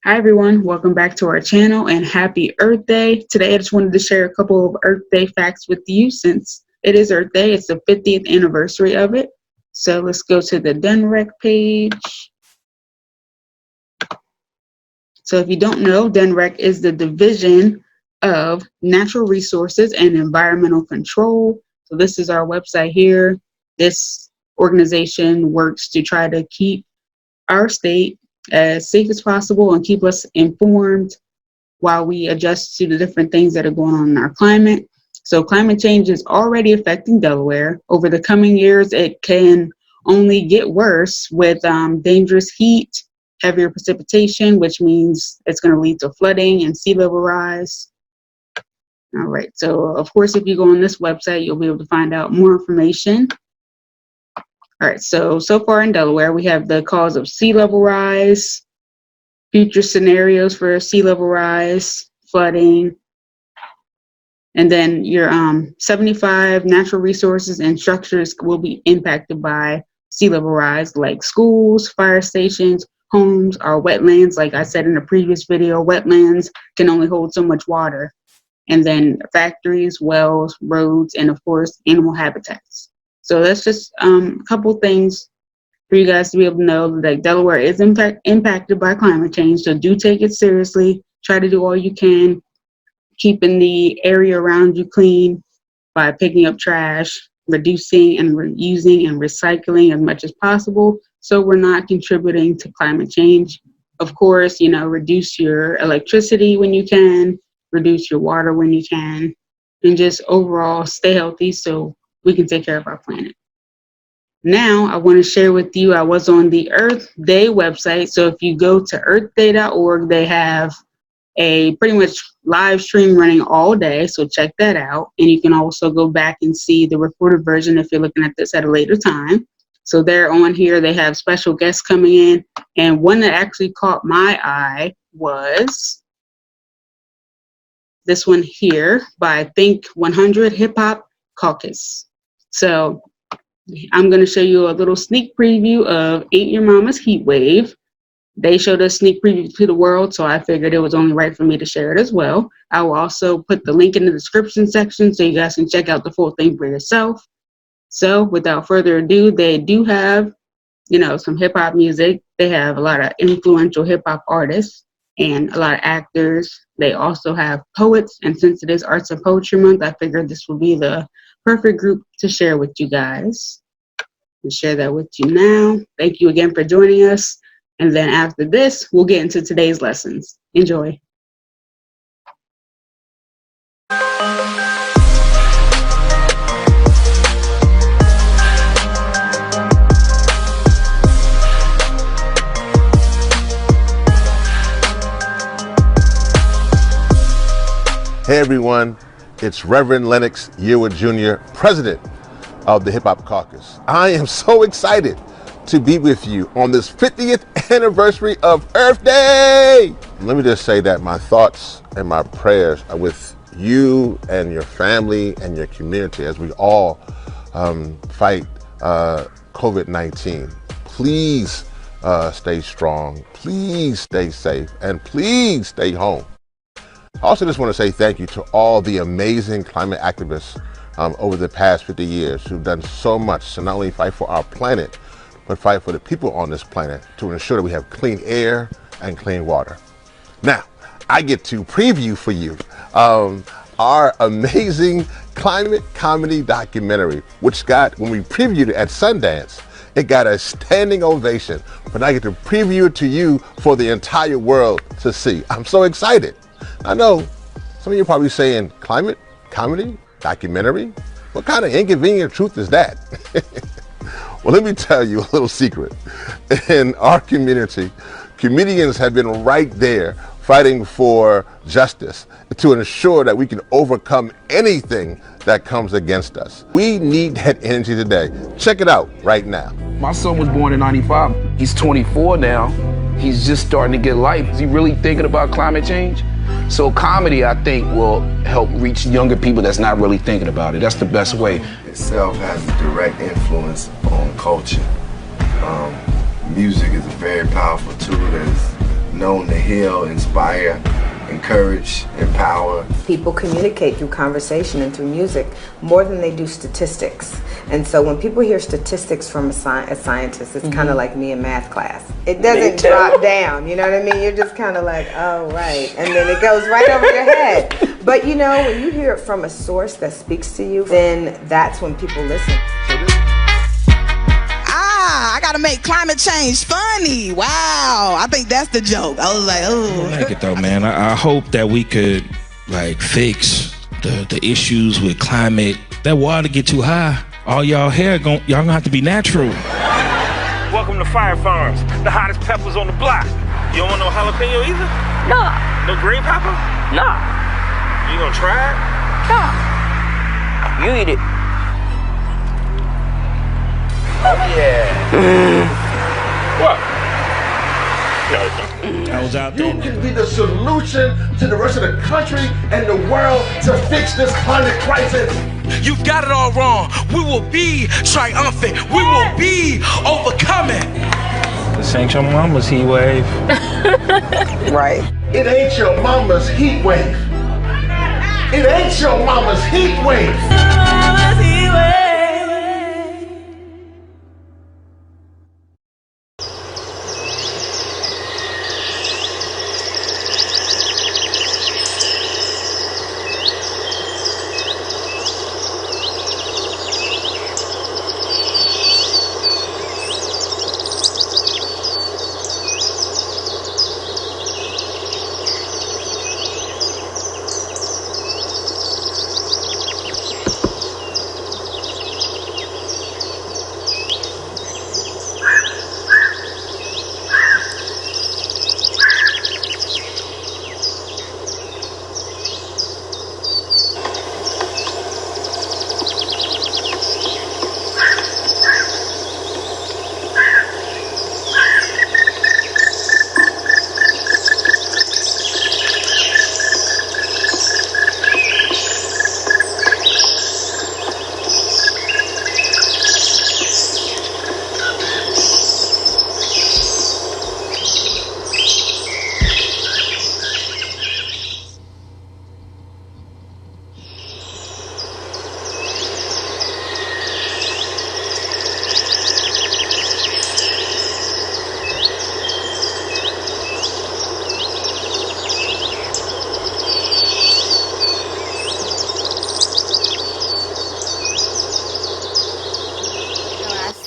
Hi everyone, welcome back to our channel and happy Earth Day. Today I just wanted to share a couple of Earth Day facts with you since it is Earth Day. It's the 50th anniversary of it. So let's go to the DNREC page. So if you don't know, DNREC is the Division of Natural Resources and Environmental Control. So this is our website here. This organization works to try to keep our state as safe as possible and keep us informed while we adjust to the different things that are going on in our climate. So climate change is already affecting Delaware. Over the coming years, it can only get worse with dangerous heat, heavier precipitation, which means it's going to lead to flooding and sea level rise. All right, so of course, if you go on this website, you'll be able to find out more information. All right, so far in Delaware, we have the cause of sea level rise, future scenarios for sea level rise, flooding, and then your 75 natural resources and structures will be impacted by sea level rise, like schools, fire stations, homes, or wetlands. Like I said in a previous video, wetlands can only hold so much water. And then factories, wells, roads, and of course, animal habitats. So that's just a couple things for you guys to be able to know that Delaware is impacted by climate change. So do take it seriously. Try to do all you can, keeping the area around you clean by picking up trash, reducing and reusing and recycling as much as possible, so we're not contributing to climate change. Of course, reduce your electricity when you can, reduce your water when you can, and just overall stay healthy so we can take care of our planet. Now, I want to share with you, I was on the Earth Day website. So if you go to earthday.org, they have a pretty much live stream running all day. So check that out. And you can also go back and see the recorded version if you're looking at this at a later time. So they're on here. They have special guests coming in. And one that actually caught my eye was this one here by Think 100 Hip Hop Caucus. So I'm going to show you a little sneak preview of Ain't Your Mama's Heat Wave. They showed a sneak preview to the world, so I figured it was only right for me to share it as well. I will also put the link in the description section so you guys can check out the full thing for yourself. So without further ado, they do have, some hip hop music. They have a lot of influential hip hop artists and a lot of actors. They also have poets, and since it is Arts and Poetry Month, I figured this would be the perfect group to share with you guys. I'll share that with you now. Thank you again for joining us. And then after this, we'll get into today's lessons. Enjoy. Hey everyone, it's Reverend Lennox Yearwood Jr., President of the Hip Hop Caucus. I am so excited to be with you on this 50th anniversary of Earth Day. Let me just say that my thoughts and my prayers are with you and your family and your community as we all fight COVID-19. Please stay strong, please stay safe, and please stay home. I also just want to say thank you to all the amazing climate activists over the past 50 years who've done so much to not only fight for our planet, but fight for the people on this planet to ensure that we have clean air and clean water. Now, I get to preview for you our amazing climate comedy documentary, which when we previewed it at Sundance, it got a standing ovation, but I get to preview it to you for the entire world to see. I'm so excited. I know some of you are probably saying, climate, comedy, documentary? What kind of inconvenient truth is that? Well, let me tell you a little secret. In our community, comedians have been right there fighting for justice to ensure that we can overcome anything that comes against us. We need that energy today. Check it out right now. My son was born in 95. He's 24 now. He's just starting to get life. Is he really thinking about climate change? So comedy, I think, will help reach younger people that's not really thinking about it. That's the best way. Itself has a direct influence on culture. Music is a very powerful tool that is known to heal, inspire, encourage, empower. People communicate through conversation and through music more than they do statistics. And so when people hear statistics from a scientist, it's kind of like me in math class. It doesn't drop down, you know what I mean? You're just kind of like, oh, right. And then it goes right over your head. But you know, when you hear it from a source that speaks to you, then that's when people listen. I gotta make climate change funny. Wow, I think that's the joke. I was like, oh. I like it though, man. I hope that we could like fix the issues with climate. That water get too high. All y'all hair y'all gonna have to be natural. Welcome to Fire Farms, the hottest peppers on the block. You don't want no jalapeno either? No. No green pepper? No. You gonna try it? No. You eat it. Oh yeah. What? No, it's not. I was out there. You can be the solution to the rest of the country and the world to fix this climate crisis. You've got it all wrong. We will be triumphant. We will be overcoming. This ain't your mama's heat wave. Right. It ain't your mama's heat wave. It ain't your mama's heat wave.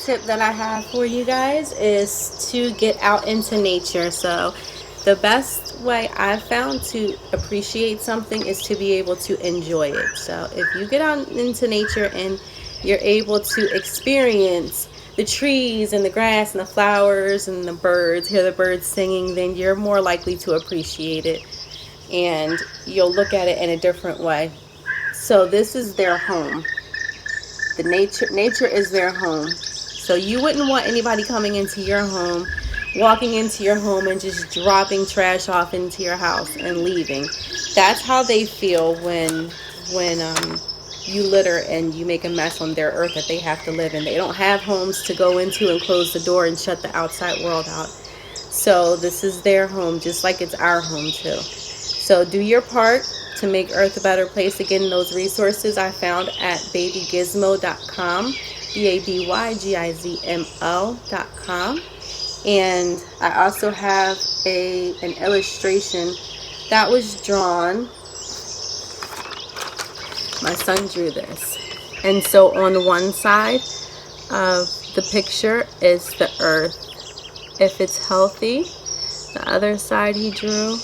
Tip that I have for you guys is to get out into nature. So the best way I've found to appreciate something is to be able to enjoy it. So if you get out into nature and you're able to experience the trees and the grass and the flowers and the birds, hear the birds singing, then you're more likely to appreciate it and you'll look at it in a different way. So this is their home. The nature is their home. So you wouldn't want anybody coming into your home, walking into your home and just dropping trash off into your house and leaving. That's how they feel when you litter and you make a mess on their earth that they have to live in. They don't have homes to go into and close the door and shut the outside world out. So this is their home, just like it's our home too. So do your part to make Earth a better place. Again, those resources I found at babygizmo.com. babygizmo.com. And I also have an illustration that was drawn. My son drew this. And so on one side of the picture is the earth. If it's healthy, the other side he drew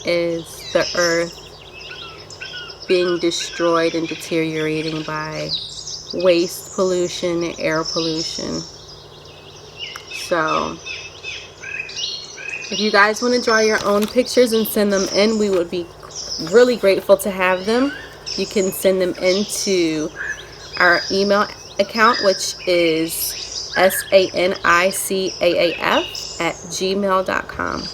is the earth being destroyed and deteriorating by waste pollution and air pollution. So if you guys want to draw your own pictures and send them in, we would be really grateful to have them. You can send them into our email account, which is sanicaaf@gmail.com.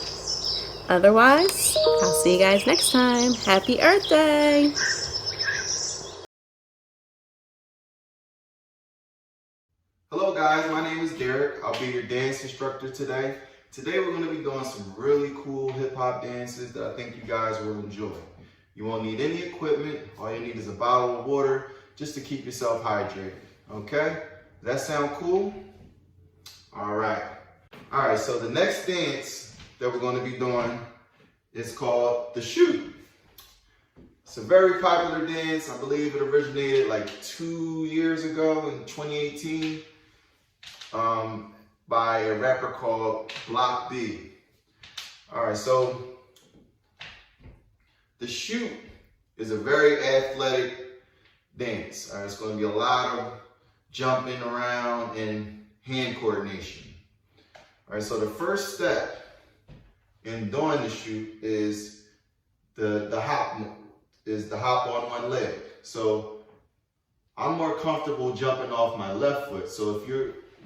Otherwise, I'll see you guys next time. Happy Earth Day! Hello guys, my name is Derek. I'll be your dance instructor today. Today we're gonna be doing some really cool hip hop dances that I think you guys will enjoy. You won't need any equipment. All you need is a bottle of water just to keep yourself hydrated, okay? Does that sound cool? All right. All right, so the next dance that we're gonna be doing is called the shoot. It's a very popular dance. I believe it originated like 2 years ago in 2018 by a rapper called Block B. All right, so the shoot is a very athletic dance. All right, it's going to be a lot of jumping around and hand coordination. All right, so the first step in doing the shoot is the hop on one leg. So I'm more comfortable jumping off my left foot. So if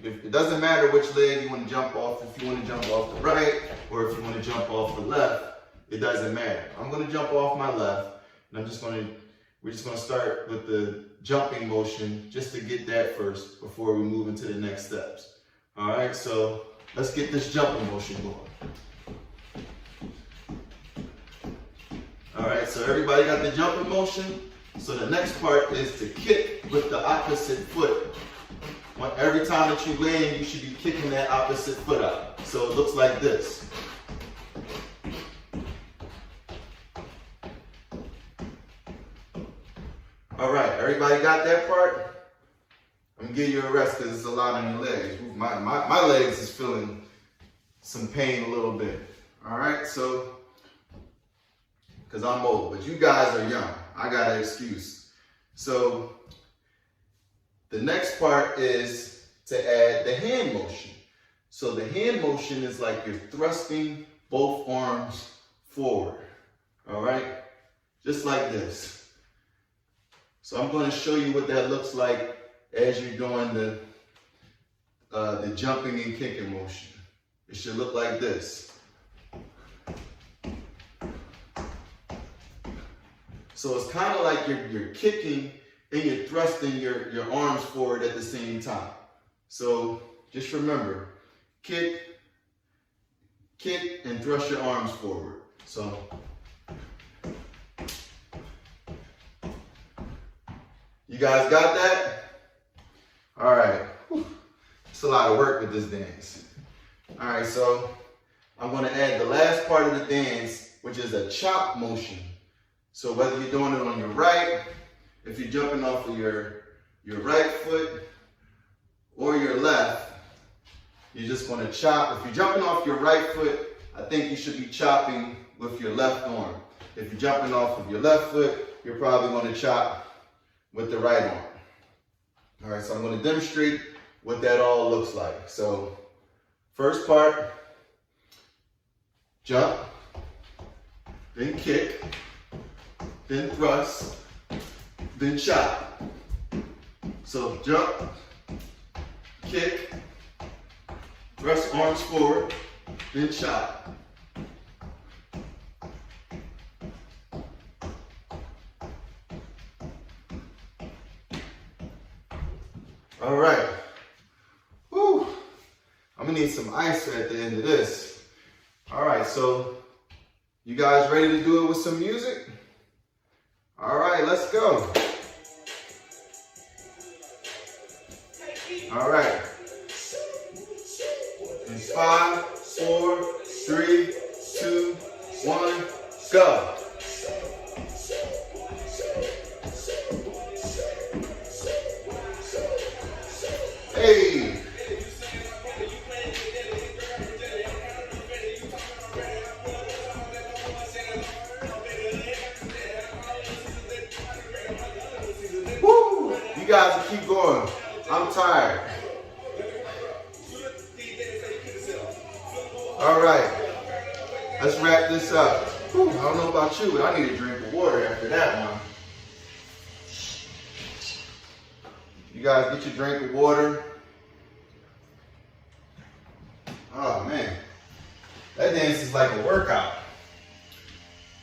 it doesn't matter which leg you want to jump off, if you want to jump off the right or if you want to jump off the left, it doesn't matter. I'm going to jump off my left, and we're just going to start with the jumping motion just to get that first before we move into the next steps. All right, so let's get this jumping motion going. All right, so everybody got the jumping motion? So the next part is to kick with the opposite foot. Every time that you land, you should be kicking that opposite foot out. So it looks like this. All right, everybody got that part? I'm gonna give you a rest because it's a lot on your legs. My legs is feeling some pain a little bit. All right, so, because I'm old, but you guys are young. I got an excuse. So the next part is to add the hand motion. So the hand motion is like you're thrusting both arms forward. All right, just like this. So I'm going to show you what that looks like as you're doing the jumping and kicking motion. It should look like this. So it's kind of like you're kicking and you're thrusting your arms forward at the same time. So just remember, kick, and thrust your arms forward. So you guys got that? All right. It's a lot of work with this dance. All right, so I'm going to add the last part of the dance, which is a chop motion. So whether you're doing it on your right, if you're jumping off of your right foot or your left, you're just going to chop. If you're jumping off your right foot, I think you should be chopping with your left arm. If you're jumping off of your left foot, you're probably going to chop with the right arm. All right, so I'm going to demonstrate what that all looks like. So first part, jump, then kick, then thrust, then chop. So jump, kick, thrust arms forward, then chop. All right. Whew. I'm gonna need some ice at the end of this. All right, so you guys ready to do it with some music? All right, let's go. All right. In 5, 4, 3, 2, 1, go. Hey. Woo. You guys will keep going. I'm tired. All right. Let's wrap this up. Whew. I don't know about you, but I need a drink of water after that one. You guys get your drink of water. Oh man, that dance is like a workout.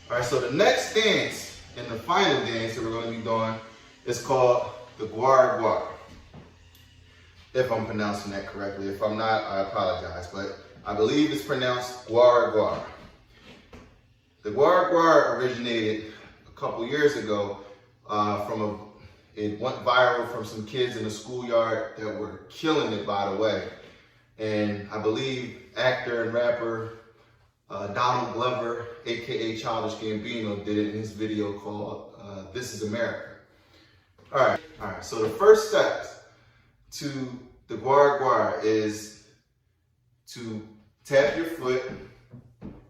All right, so the next dance and the final dance that we're going to be doing is called the guar guar. If I'm pronouncing that correctly. If I'm not, I apologize. But I believe it's pronounced guar guar. The guar guar originated a couple years ago it went viral from some kids in the schoolyard that were killing it, by the way. And I believe actor and rapper Donald Glover, aka Childish Gambino, did it in his video called This Is America. All right, so the first step to the guar guar is to tap your foot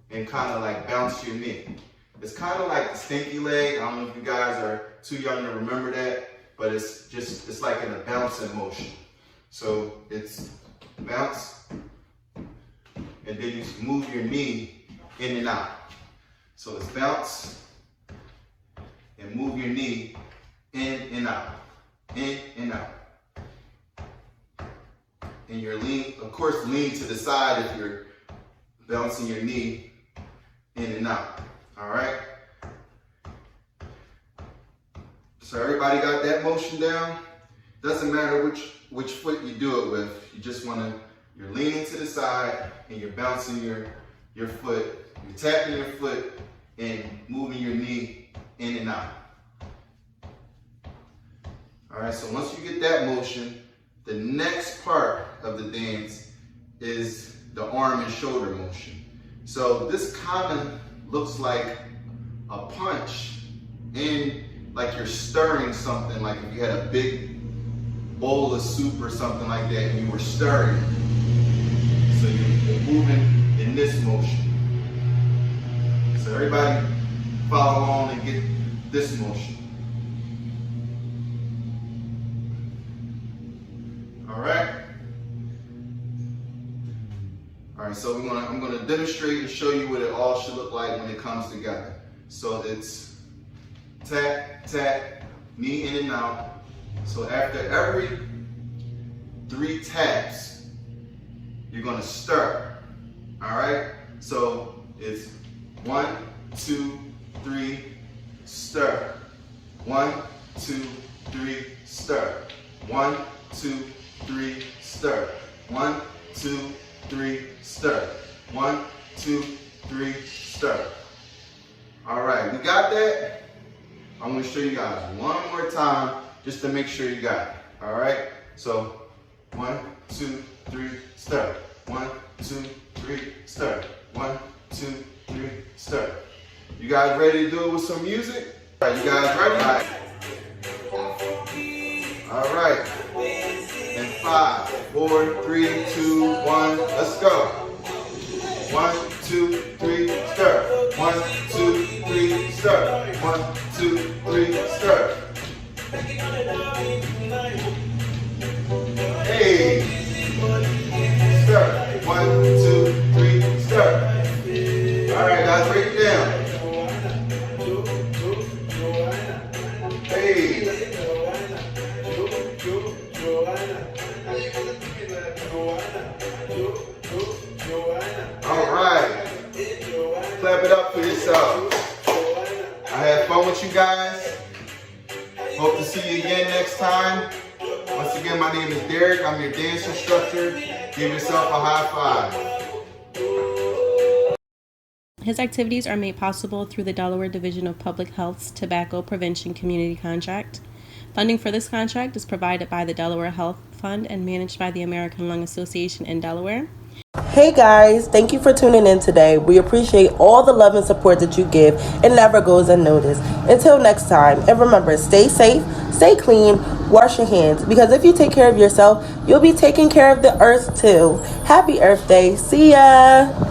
and kind of like bounce your knee. It's kind of like the stinky leg. I don't know if you guys are too young to remember that, but it's like in a bouncing motion. So it's bounce, and then you move your knee in and out. So it's bounce and move your knee in and out, in and out. And you're of course, lean to the side if you're bouncing your knee in and out. All right. So everybody got that motion down? Doesn't matter which foot you do it with. You just you're leaning to the side and you're bouncing your foot. You're tapping your foot and moving your knee in and out. All right, so once you get that motion, the next part of the dance is the arm and shoulder motion. So this kind of looks like a punch, and like you're stirring something, like if you had a big bowl of soup or something like that and you were stirring. So you're moving in this motion. So everybody follow along and get this motion. All right. All right, so I'm going to demonstrate and show you what it all should look like when it comes together. So it's tap, tap, knee in and out. So after every 3 taps, you're going to stir. All right? So it's 1, 2, 3, stir. 1, 2, 3, stir. 1, 2, 3, stir. 1, 2, 3, stir. 1, 2, 3, stir. All right, we got that? I'm gonna show you guys one more time just to make sure you got it. All right, so 1, 2, 3, stir. 1, 2, 3, stir. 1, 2, 3, stir. You guys ready to do it with some music? All right, you guys ready? All right. And 5, 4, 3, 2, 1, let's go. 1, 2, 3, stir. 1, 2, 3, stir. 1, 2, 3, stir. Hey, stir. 1, 2, 3, stir. All right, guys, break it down. Hey. All right. Clap it up for yourself. I had fun with you guys. Hope to see you again next time. Once again, my name is Derek. I'm your dance instructor. Give yourself a high five. His activities are made possible through the Delaware Division of Public Health's Tobacco Prevention Community Contract. Funding for this contract is provided by the Delaware Health Fund and managed by the American Lung Association in Delaware. Hey guys, thank you for tuning in today. We appreciate all the love and support that you give. It never goes unnoticed. Until next time, and remember, stay safe, stay clean, wash your hands, because if you take care of yourself, you'll be taking care of the earth too. Happy Earth Day. See ya!